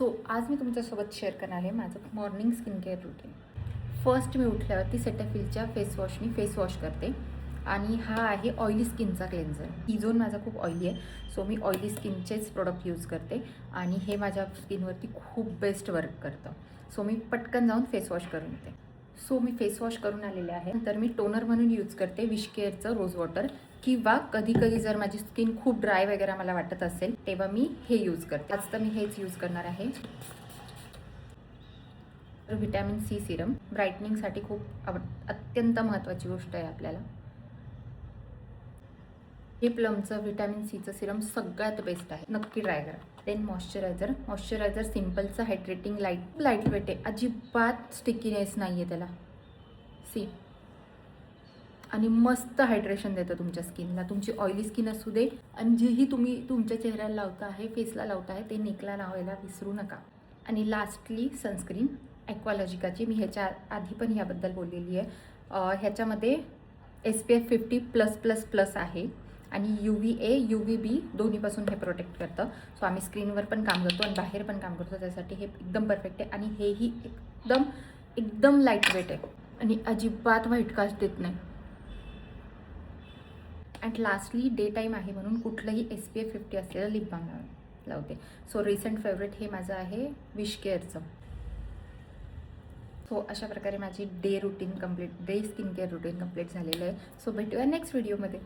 So आज मी तुमच्यासोबत share करणार आहे माझं morning skin care routine. First मी उठल्यावरती सेटॅफिलच्या फेस वॉशनी फेस वॉश करते आणि हा आहे ऑइली स्किनचा क्लेन्झर. ही झोन माझा खूप ऑइली आहे, सो मी ऑइली स्किनचेच प्रोडक्ट यूज करते आणि हे माझ्या स्किनवरती खूप बेस्ट वर्क करतं. सो मी पटकन जाऊन फेस वॉश करून येते. सो मी फेस वॉश करून आलेले आहे. नंतर मी टोनर म्हणून यूज करते विश केअरचं रोज वॉटर, किंवा कधी कधी जर माझी स्किन खूप ड्राय वगैरे मला वाटत असेल तेव्हा मी हे यूज करते. आज तर मी हेच यूज करणार आहे. व्हिटॅमिन सी सिरम ब्राईटनिंगसाठी खूप अत्यंत महत्त्वाची गोष्ट आहे आपल्याला. हे प्लमचं व्हिटॅमिन सीचं सिरम सगळ्यात बेस्ट आहे, नक्की ट्राय करा. देन मॉइश्चरायझर सिम्पलचं हायड्रेटिंग लाईट वेट आहे, अजिबात स्टिकीनेस नाही आहे त्याला. सी आणि मस्त हायड्रेशन देतं तुमच्या स्किनला. तुमची ऑइली स्किन असू दे, आणि जेही तुम्ही तुमच्या चेहऱ्याला लावता आहे, फेसला लावता आहे, ते नेकला लावायला विसरू नका. आणि लास्टली सनस्क्रीन ॲक्वालॉजिकाची, मी ह्याच्या आधी पण ह्याबद्दल बोललेली आहे. ह्याच्यामध्ये SPF 50+++ आहे आणि UVA UVB दोन्हीपासून हे प्रोटेक्ट करतं. सो आम्ही स्क्रीनवर पण काम करतो आणि बाहेर पण काम करतो, त्यासाठी हे एकदम परफेक्ट आहे. आणि हेही एकदम लाईट वेट आहे आणि अजिबात व्हाईट कास्ट देत नाही. अँड लास्टली डे टाईम आहे म्हणून कुठलंही SPF 50 असलेलं लिप बाम लावते. सो रिसेंट फेवरेट हे माझं आहे विश केअरचं. सो अशा प्रकारे माझी day skin care routine complete झालेलं आहे. सो भेटूया नेक्स्ट व्हिडिओमध्ये.